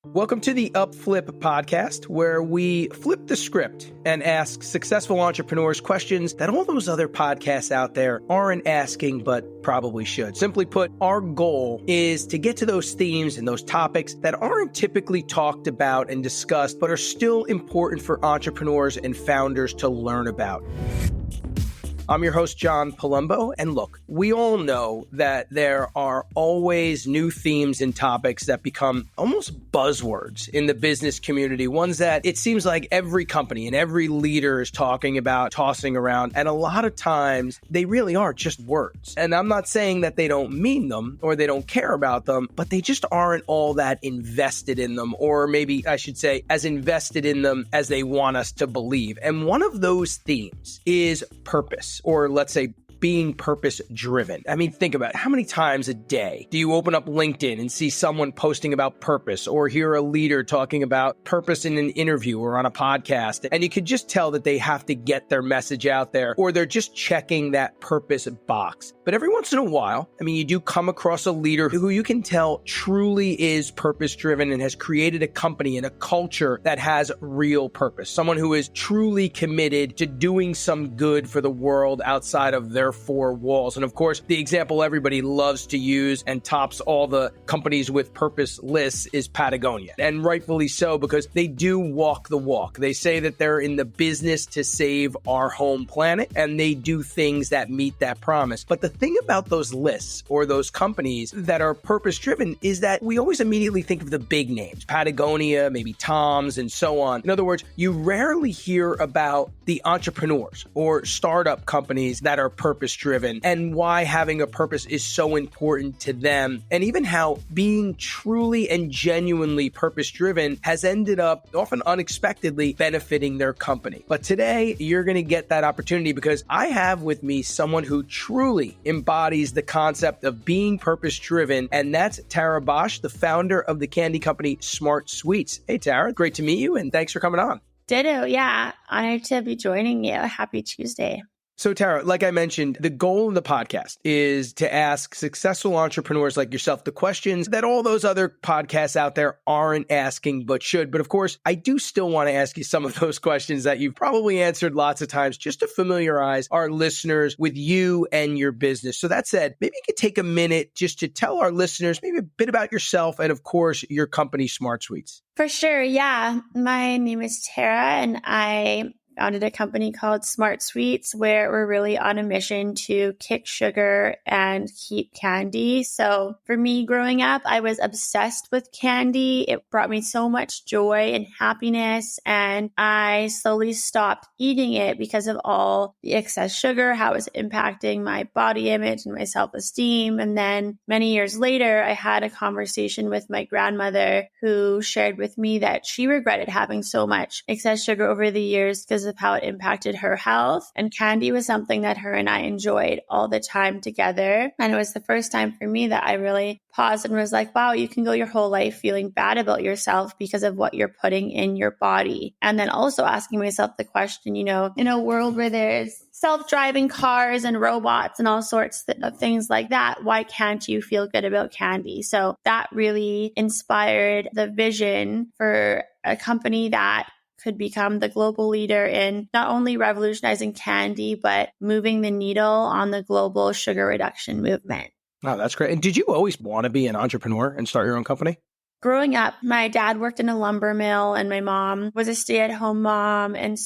Welcome to the UpFlip podcast, where we flip the script and ask successful entrepreneurs questions that all those other podcasts out there aren't asking, but probably should. Simply put, our goal is to get to those themes and those topics that aren't typically talked about and discussed, but are still important for entrepreneurs and founders to learn about. I'm your host, John Palumbo, and look, we all know that there are always new themes and topics that become almost buzzwords in the business community, ones that it seems like every company and every leader is talking about, tossing around, and a lot of times they really are just words. And I'm not saying that they don't mean them or they don't care about them, but they just aren't all that invested in them, or maybe I should say as invested in them as they want us to believe. And one of those themes is purpose. Or let's say being purpose driven. I mean, think about it. How many times a day do you open up LinkedIn and see someone posting about purpose, or hear a leader talking about purpose in an interview or on a podcast? And you could just tell that they have to get their message out there, or they're just checking that purpose box. But every once in a while, I mean, you do come across a leader who you can tell truly is purpose driven and has created a company and a culture that has real purpose. Someone who is truly committed to doing some good for the world outside of their four walls. And of course, the example everybody loves to use and tops all the companies with purpose lists is Patagonia. And rightfully so, because they do walk the walk. They say that they're in the business to save our home planet, and they do things that meet that promise. But the thing about those lists or those companies that are purpose driven is that we always immediately think of the big names, Patagonia, maybe Tom's, and so on. In other words, you rarely hear about the entrepreneurs or startup companies that are purpose driven, and why having a purpose is so important to them, and even how being truly and genuinely purpose driven has ended up often unexpectedly benefiting their company. But today you're going to get that opportunity, because I have with me someone who truly embodies the concept of being purpose driven, and that's Tara Bosch, the founder of the candy company Smart Sweets. Hey Tara, great to meet you, and thanks for coming on. Ditto, yeah. Honored to be joining you. Happy Tuesday. So Tara, like I mentioned, the goal of the podcast is to ask successful entrepreneurs like yourself the questions that all those other podcasts out there aren't asking but should. But of course, I do still want to ask you some of those questions that you've probably answered lots of times, just to familiarize our listeners with you and your business. So that said, maybe you could take a minute just to tell our listeners maybe a bit about yourself and of course, your company, Smart Sweets. For sure, yeah. My name is Tara, and I founded a company called Smart Sweets, where we're really on a mission to kick sugar and keep candy. So for me growing up, I was obsessed with candy. It brought me so much joy and happiness, and I slowly stopped eating it because of all the excess sugar, how it was impacting my body image and my self-esteem. And then many years later, I had a conversation with my grandmother, who shared with me that she regretted having so much excess sugar over the years because of how it impacted her health. And candy was something that her and I enjoyed all the time together. And it was the first time for me that I really paused and was like, wow, you can go your whole life feeling bad about yourself because of what you're putting in your body. And then also asking myself the question, in a world where there's self-driving cars and robots and all sorts of things like that, why can't you feel good about candy? So that really inspired the vision for a company that could become the global leader in not only revolutionizing candy, but moving the needle on the global sugar reduction movement. Wow, that's great. And did you always want to be an entrepreneur and start your own company? Growing up, my dad worked in a lumber mill and my mom was a stay-at-home mom. And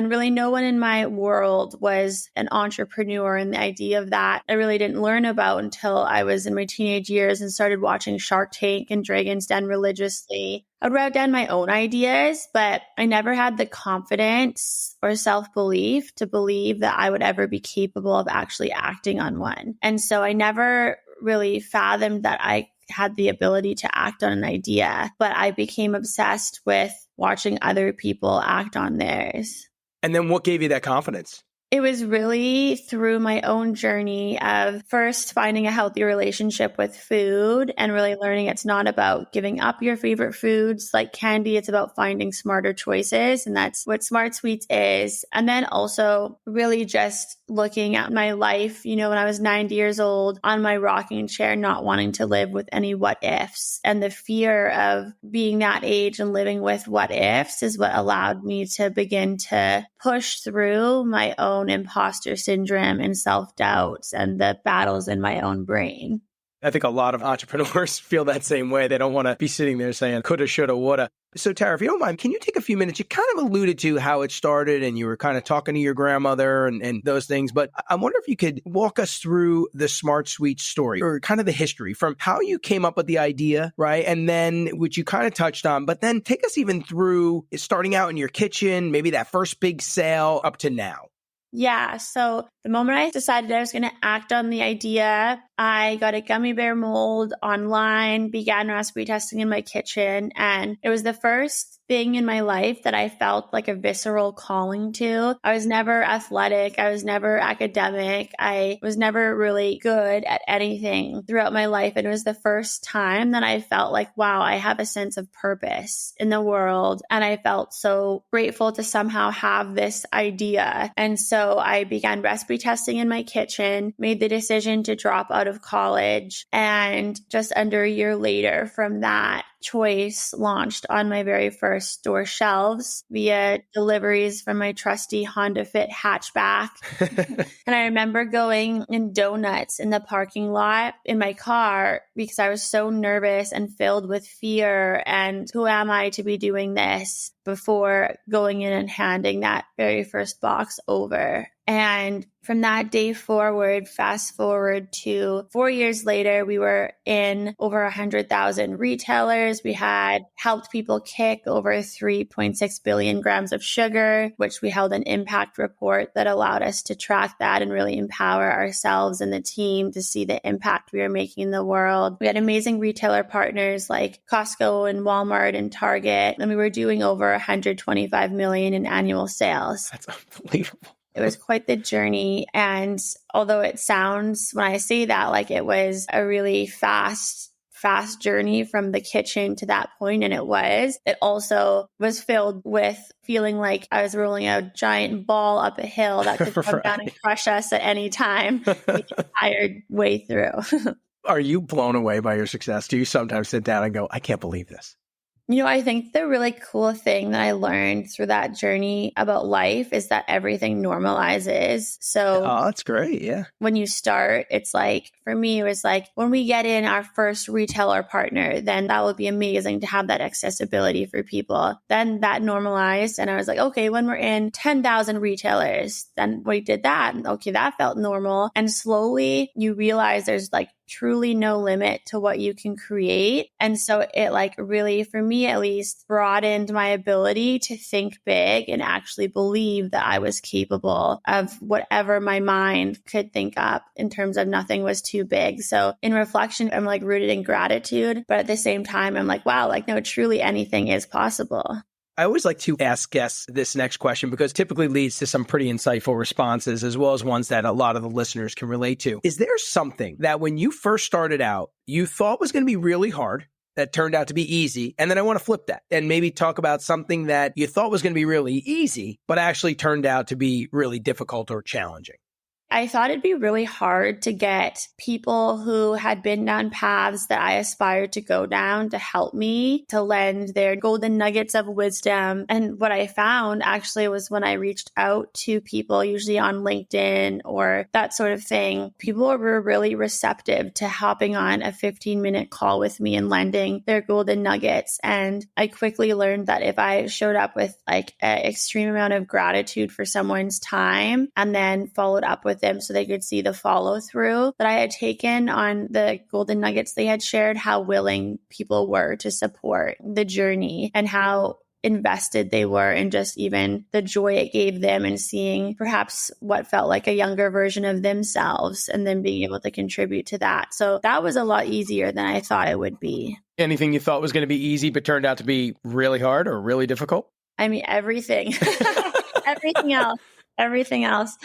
really no one in my world was an entrepreneur. And the idea of that, I really didn't learn about until I was in my teenage years and started watching Shark Tank and Dragon's Den religiously. I'd write down my own ideas, but I never had the confidence or self-belief to believe that I would ever be capable of actually acting on one. And so I never really fathomed that I had the ability to act on an idea, but I became obsessed with watching other people act on theirs. And then what gave you that confidence? It was really through my own journey of first finding a healthy relationship with food and really learning it's not about giving up your favorite foods like candy. It's about finding smarter choices. And that's what Smart Sweets is. And then also really just looking at my life, when I was 90 years old on my rocking chair, not wanting to live with any what ifs. And the fear of being that age and living with what ifs is what allowed me to begin to push through my own imposter syndrome and self-doubts and the battles in my own brain. I think a lot of entrepreneurs feel that same way. They don't want to be sitting there saying coulda, shoulda, woulda. So Tara, if you don't mind, can you take a few minutes? You kind of alluded to how it started and you were kind of talking to your grandmother and those things. But I wonder if you could walk us through the Smart Sweets story or kind of the history from how you came up with the idea, right? And then, which you kind of touched on, but then take us even through starting out in your kitchen, maybe that first big sale up to now. Yeah. So the moment I decided I was going to act on the idea, I got a gummy bear mold online, began recipe testing in my kitchen, and it was the first thing in my life that I felt like a visceral calling to. I was never athletic. I was never academic. I was never really good at anything throughout my life. And it was the first time that I felt like, wow, I have a sense of purpose in the world. And I felt so grateful to somehow have this idea. And so I began recipe testing in my kitchen, made the decision to drop out of college. And just under a year later from that, choice launched on my very first store shelves via deliveries from my trusty Honda Fit hatchback. And I remember going in donuts in the parking lot in my car because I was so nervous and filled with fear. And who am I to be doing this before going in and handing that very first box over? And from that day forward, fast forward to 4 years later, we were in over 100,000 retailers. We had helped people kick over 3.6 billion grams of sugar, which we held an impact report that allowed us to track that and really empower ourselves and the team to see the impact we were making in the world. We had amazing retailer partners like Costco and Walmart and Target, and we were doing over 125 million in annual sales. That's unbelievable. It was quite the journey. And although it sounds, when I say that, like it was a really fast journey from the kitchen to that point, and it also was filled with feeling like I was rolling a giant ball up a hill that could come down and crush us at any time the entire way through. Are you blown away by your success? Do you sometimes sit down and go, I can't believe this? I think the really cool thing that I learned through that journey about life is that everything normalizes. So that's great. Yeah. When you start, it's like, for me, it was like when we get in our first retailer partner, then that would be amazing to have that accessibility for people. Then that normalized. And I was like, okay, when we're in 10,000 retailers, then we did that. Okay, that felt normal. And slowly you realize there's like truly no limit to what you can create. And so it like really, for me at least, broadened my ability to think big and actually believe that I was capable of whatever my mind could think up in terms of nothing was too big. So in reflection, I'm like rooted in gratitude, but at the same time, I'm like, wow, like no, truly anything is possible. I always like to ask guests this next question because it typically leads to some pretty insightful responses as well as ones that a lot of the listeners can relate to. Is there something that when you first started out, you thought was going to be really hard that turned out to be easy? And then I want to flip that and maybe talk about something that you thought was going to be really easy, but actually turned out to be really difficult or challenging. I thought it'd be really hard to get people who had been down paths that I aspired to go down to help me, to lend their golden nuggets of wisdom. And what I found actually was when I reached out to people, usually on LinkedIn or that sort of thing, people were really receptive to hopping on a 15-minute call with me and lending their golden nuggets. And I quickly learned that if I showed up with like an extreme amount of gratitude for someone's time and then followed up with them so they could see the follow through that I had taken on the golden nuggets they had shared, how willing people were to support the journey and how invested they were in just even the joy it gave them and seeing perhaps what felt like a younger version of themselves and then being able to contribute to that. So that was a lot easier than I thought it would be. Anything you thought was going to be easy but turned out to be really hard or really difficult? I mean, everything. Everything else. everything else.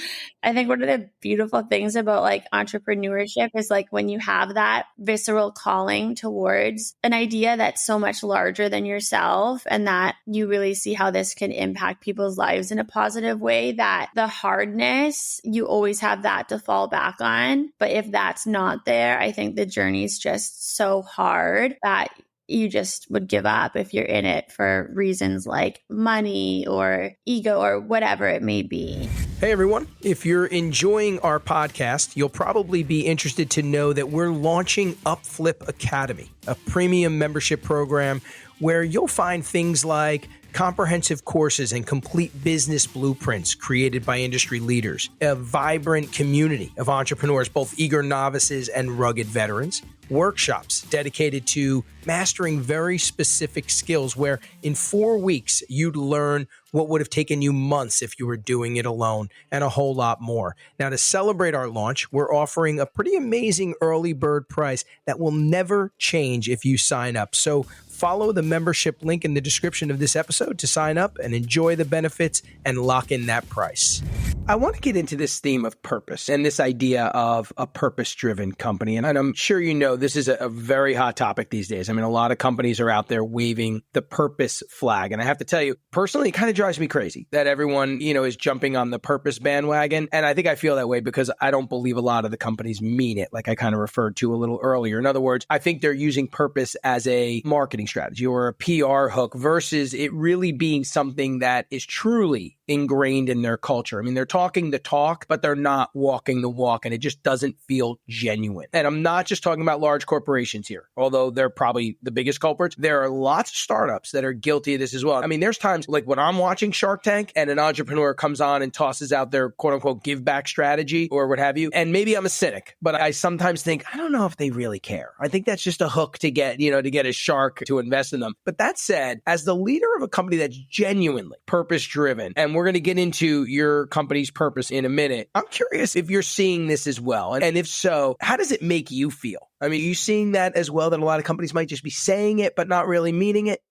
I think one of the beautiful things about like entrepreneurship is like when you have that visceral calling towards an idea that's so much larger than yourself and that you really see how this can impact people's lives in a positive way, that the hardness, you always have that to fall back on. But if that's not there, I think the journey is just so hard that you just would give up if you're in it for reasons like money or ego or whatever it may be. Hey everyone, if you're enjoying our podcast, you'll probably be interested to know that we're launching UpFlip Academy, a premium membership program where you'll find things like comprehensive courses and complete business blueprints created by industry leaders, a vibrant community of entrepreneurs, both eager novices and rugged veterans, workshops dedicated to mastering very specific skills where in 4 weeks you'd learn what would have taken you months if you were doing it alone, and a whole lot more. Now, to celebrate our launch, we're offering a pretty amazing early bird price that will never change if you sign up. So follow the membership link in the description of this episode to sign up and enjoy the benefits and lock in that price. I want to get into this theme of purpose and this idea of a purpose-driven company. And I'm sure you know this is a very hot topic these days. I mean, a lot of companies are out there waving the purpose flag. And I have to tell you, personally, it kind of drives me crazy that everyone, is jumping on the purpose bandwagon. And I think I feel that way because I don't believe a lot of the companies mean it, like I kind of referred to a little earlier. In other words, I think they're using purpose as a marketing strategy or a PR hook versus it really being something that is truly ingrained in their culture. I mean, they're talking the talk, but they're not walking the walk, and it just doesn't feel genuine. And I'm not just talking about large corporations here, although they're probably the biggest culprits. There are lots of startups that are guilty of this as well. I mean, there's times like when I'm watching Shark Tank and an entrepreneur comes on and tosses out their quote unquote give back strategy or what have you. And maybe I'm a cynic, but I sometimes think, I don't know if they really care. I think that's just a hook to get a shark to invest in them. But that said, as the leader of a company that's genuinely purpose driven, and we're going to get into your company's purpose in a minute, I'm curious if you're seeing this as well. And if so, how does it make you feel? I mean, are you seeing that as well, that a lot of companies might just be saying it, but not really meaning it?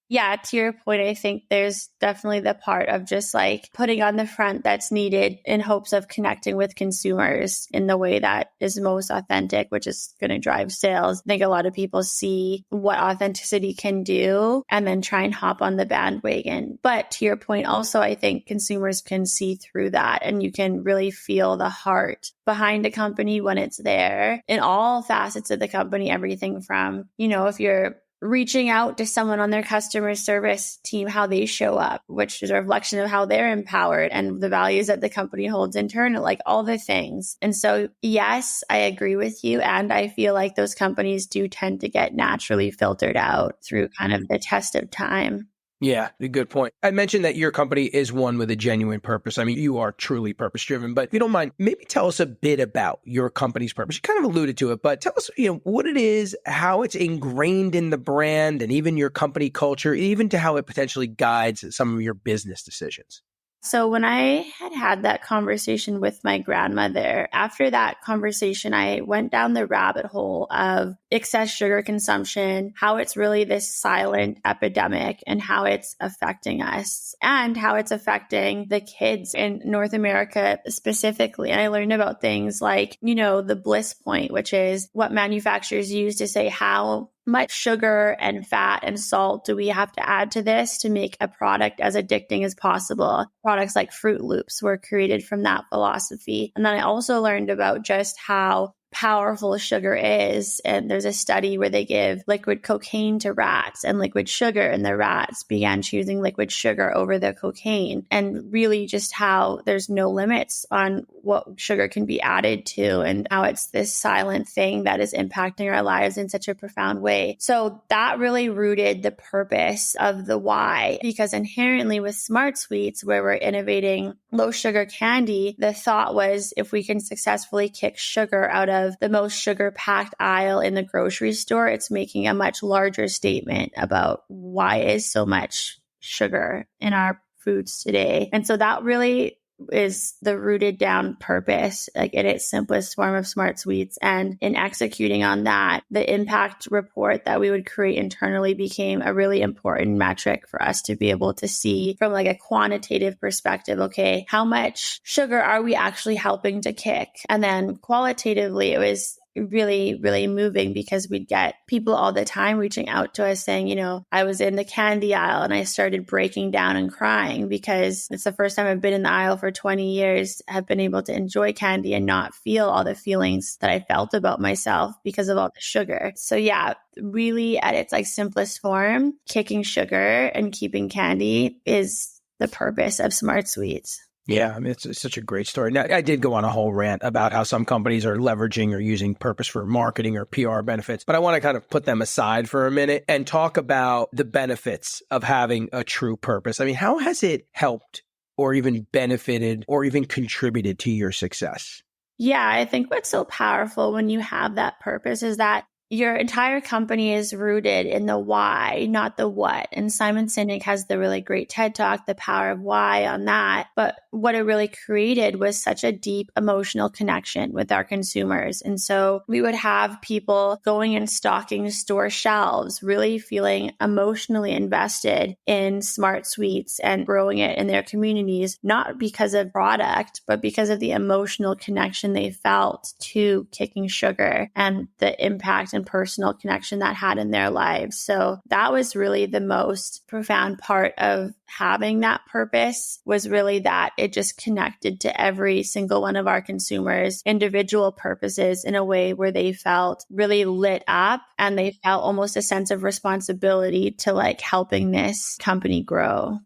Yeah, to your point, I think there's definitely the part of just like putting on the front that's needed in hopes of connecting with consumers in the way that is most authentic, which is going to drive sales. I think a lot of people see what authenticity can do and then try and hop on the bandwagon. But to your point, also, I think consumers can see through that and you can really feel the heart behind a company when it's there in all facets of the company, everything from, if you're reaching out to someone on their customer service team, how they show up, which is a reflection of how they're empowered and the values that the company holds internal, like all the things. And so, yes, I agree with you. And I feel like those companies do tend to get naturally filtered out through kind of the test of time. Yeah, a good point. I mentioned that your company is one with a genuine purpose. I mean, you are truly purpose-driven, but if you don't mind, maybe tell us a bit about your company's purpose. You kind of alluded to it, but tell us, what it is, how it's ingrained in the brand and even your company culture, even to how it potentially guides some of your business decisions. So when I had that conversation with my grandmother, after that conversation, I went down the rabbit hole of excess sugar consumption, how it's really this silent epidemic and how it's affecting us and how it's affecting the kids in North America specifically. And I learned about things like, the bliss point, which is what manufacturers use to say how much sugar and fat and salt do we have to add to this to make a product as addicting as possible? Products like Fruit Loops were created from that philosophy. And then I also learned about just how powerful sugar is. And there's a study where they give liquid cocaine to rats and liquid sugar, and the rats began choosing liquid sugar over the cocaine. And really just how there's no limits on what sugar can be added to and how it's this silent thing that is impacting our lives in such a profound way. So that really rooted the purpose of the why, because inherently with Smart Sweets, where we're innovating low sugar candy, the thought was if we can successfully kick sugar out of the most sugar-packed aisle in the grocery store, it's making a much larger statement about why is so much sugar in our foods today. And so that really is the rooted down purpose, like in its simplest form of Smart Sweets. And in executing on that, the impact report that we would create internally became a really important metric for us to be able to see from like a quantitative perspective. Okay, how much sugar are we actually helping to kick? And then qualitatively, it was really, really moving because we'd get people all the time reaching out to us saying, I was in the candy aisle and I started breaking down and crying because it's the first time I've been in the aisle for 20 years, have been able to enjoy candy and not feel all the feelings that I felt about myself because of all the sugar. So yeah, really at its like simplest form, kicking sugar and keeping candy is the purpose of Smart Sweets. Yeah, I mean, it's such a great story. Now, I did go on a whole rant about how some companies are leveraging or using purpose for marketing or PR benefits, but I want to kind of put them aside for a minute and talk about the benefits of having a true purpose. I mean, how has it helped or even benefited or even contributed to your success? Yeah, I think what's so powerful when you have that purpose is that your entire company is rooted in the why, not the what. And Simon Sinek has the really great TED Talk, The Power of Why, on that. But what it really created was such a deep emotional connection with our consumers. And so we would have people going and stocking store shelves, really feeling emotionally invested in Smart Sweets and growing it in their communities, not because of product, but because of the emotional connection they felt to kicking sugar and the impact and personal connection that had in their lives. So that was really the most profound part of having that purpose, was really that it just connected to every single one of our consumers' individual purposes in a way where they felt really lit up and they felt almost a sense of responsibility to like helping this company grow.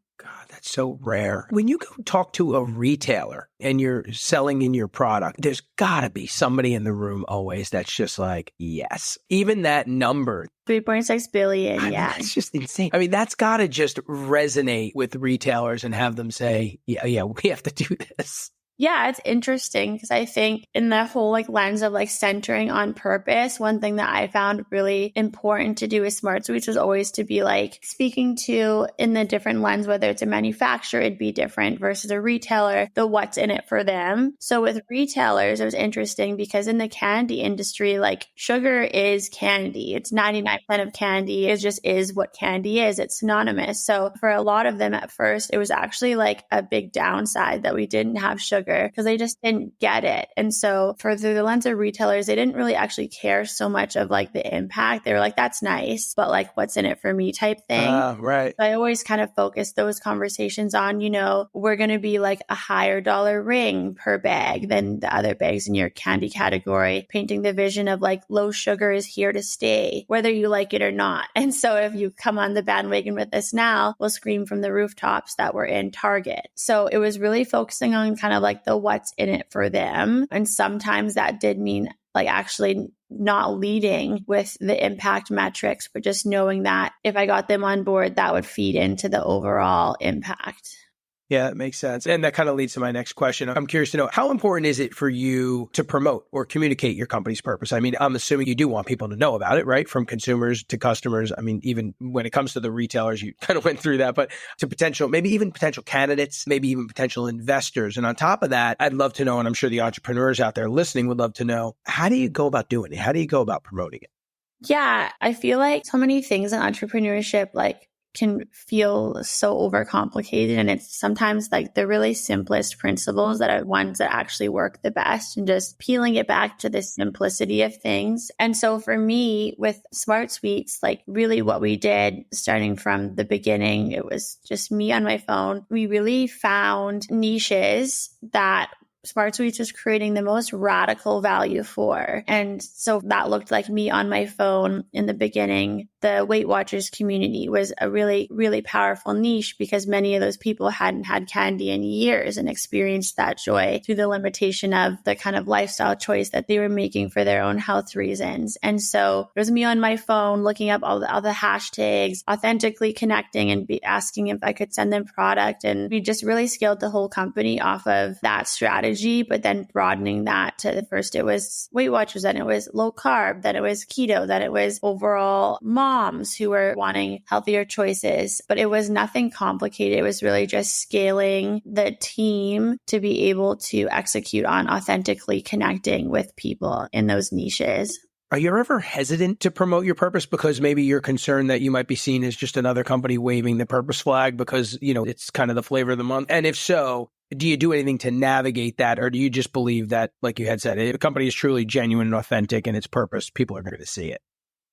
That's so rare. When you go talk to a retailer and you're selling in your product, there's got to be somebody in the room always that's just like, yes. Even that number, 3.6 billion, yeah. It's just insane. I mean, that's got to just resonate with retailers and have them say, yeah, we have to do this. Yeah, it's interesting because I think in the whole like lens of like centering on purpose, one thing that I found really important to do with Smart Sweets was always to be like speaking to, in the different lens, whether it's a manufacturer, it'd be different versus a retailer, the what's in it for them. So with retailers, it was interesting because in the candy industry, like sugar is candy. It's 99% of candy. It just is what candy is. It's synonymous. So for a lot of them at first, it was actually like a big downside that we didn't have sugar because they just didn't get it. And so through the lens of retailers, they didn't really actually care so much of like the impact. They were like, that's nice, but like what's in it for me type thing. Right. So I always kind of focus those conversations on, we're going to be like a higher dollar ring per bag than the other bags in your candy category, painting the vision of like low sugar is here to stay, whether you like it or not. And so if you come on the bandwagon with us now, we'll scream from the rooftops that we're in Target. So it was really focusing on kind of like the what's in it for them. And sometimes that did mean like actually not leading with the impact metrics, but just knowing that if I got them on board, that would feed into the overall impact. Yeah, that makes sense. And that kind of leads to my next question. I'm curious to know, how important is it for you to promote or communicate your company's purpose? I mean, I'm assuming you do want people to know about it, right? From consumers to customers. I mean, even when it comes to the retailers, you kind of went through that, but to potential, maybe even potential candidates, maybe even potential investors. And on top of that, I'd love to know, and I'm sure the entrepreneurs out there listening would love to know, how do you go about doing it? How do you go about promoting it? Yeah, I feel like so many things in entrepreneurship, like can feel so overcomplicated. And it's sometimes like the really simplest principles that are ones that actually work the best, and just peeling it back to the simplicity of things. And so for me with Smart Sweets, like really what we did starting from the beginning, it was just me on my phone. We really found niches that Smart Sweets was creating the most radical value for. And so that looked like me on my phone in the beginning. The Weight Watchers community was a really, really powerful niche because many of those people hadn't had candy in years and experienced that joy through the limitation of the kind of lifestyle choice that they were making for their own health reasons. And so it was me on my phone looking up all the hashtags, authentically connecting and asking if I could send them product. And we just really scaled the whole company off of that strategy strategy, but then broadening that to the first, it was Weight Watchers, then it was low carb, then it was keto, then it was overall moms who were wanting healthier choices. But it was nothing complicated. It was really just scaling the team to be able to execute on authentically connecting with people in those niches. Are you ever hesitant to promote your purpose because maybe you're concerned that you might be seen as just another company waving the purpose flag because, it's kind of the flavor of the month? And if so, do you do anything to navigate that? Or do you just believe that, like you had said, if a company is truly genuine and authentic in its purpose, people are going to see it?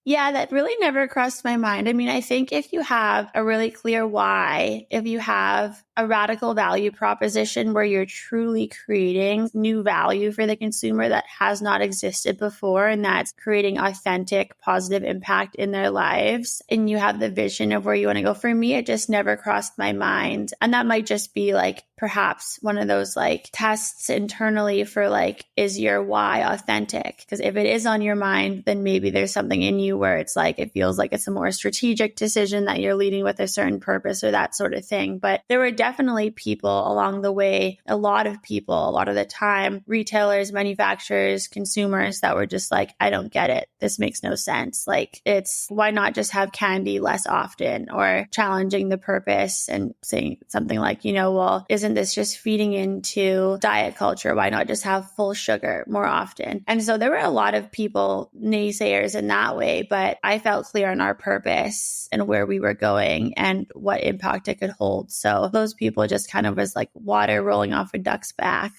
Yeah, that really never crossed my mind. I mean, I think if you have a really clear why, if you have a radical value proposition where you're truly creating new value for the consumer that has not existed before, and that's creating authentic, positive impact in their lives, and you have the vision of where you want to go. For me, it just never crossed my mind. And that might just be like perhaps one of those like tests internally for like, is your why authentic? Because if it is on your mind, then maybe there's something in you where it's like, it feels like it's a more strategic decision that you're leading with a certain purpose or that sort of thing. But there were definitely people along the way, a lot of people, a lot of the time, retailers, manufacturers, consumers that were just like, I don't get it. This makes no sense. Like, it's why not just have candy less often, or challenging the purpose and saying something like, well, isn't this just feeding into diet culture? Why not just have full sugar more often? And so there were a lot of people, naysayers in that way, but I felt clear on our purpose and where we were going and what impact it could hold. So those people just kind of was like water rolling off a duck's back.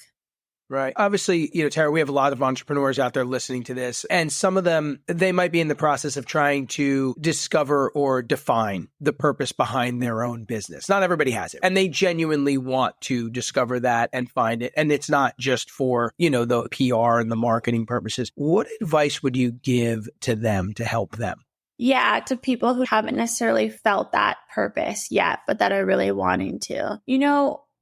Right. Obviously, Tara, we have a lot of entrepreneurs out there listening to this, and some of them, they might be in the process of trying to discover or define the purpose behind their own business. Not everybody has it, and they genuinely want to discover that and find it. And it's not just for, the PR and the marketing purposes. What advice would you give to them to help them? Yeah, to people who haven't necessarily felt that purpose yet, but that are really wanting to.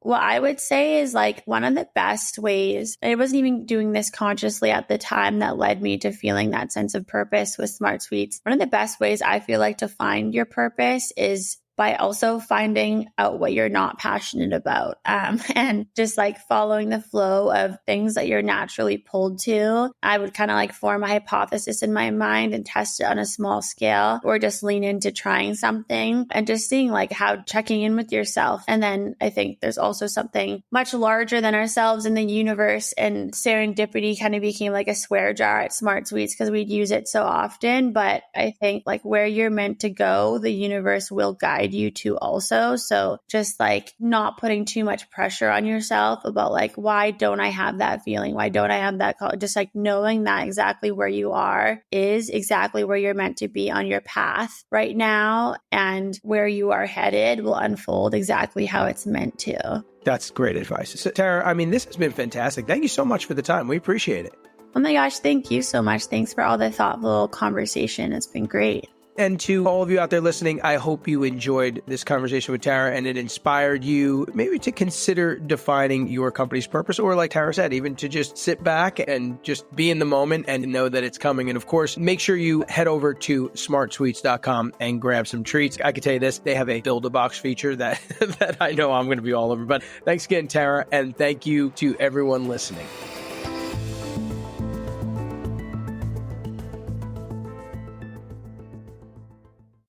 What I would say is like one of the best ways, I wasn't even doing this consciously at the time, that led me to feeling that sense of purpose with Smart Sweets. One of the best ways I feel like to find your purpose is by also finding out what you're not passionate about, and just like following the flow of things that you're naturally pulled to. I would kind of like form a hypothesis in my mind and test it on a small scale, or just lean into trying something and just seeing like how, checking in with yourself. And then I think there's also something much larger than ourselves in the universe, and serendipity kind of became like a swear jar at Smart Sweets because we'd use it so often. But I think like where you're meant to go, the universe will guide you to also. So just like not putting too much pressure on yourself about like, why don't I have that feeling? Why don't I have that call? Just like knowing that exactly where you are is exactly where you're meant to be on your path right now, and where you are headed will unfold exactly how it's meant to. That's great advice. So, Tara, this has been fantastic. Thank you so much for the time. We appreciate it. Oh my gosh, thank you so much. Thanks for all the thoughtful conversation. It's been great. And to all of you out there listening, I hope you enjoyed this conversation with Tara and it inspired you maybe to consider defining your company's purpose, or like Tara said, even to just sit back and just be in the moment and know that it's coming. And of course, make sure you head over to smartsweets.com and grab some treats. I can tell you this, they have a Build-A-Box feature that, that I know I'm going to be all over. But thanks again, Tara, and thank you to everyone listening.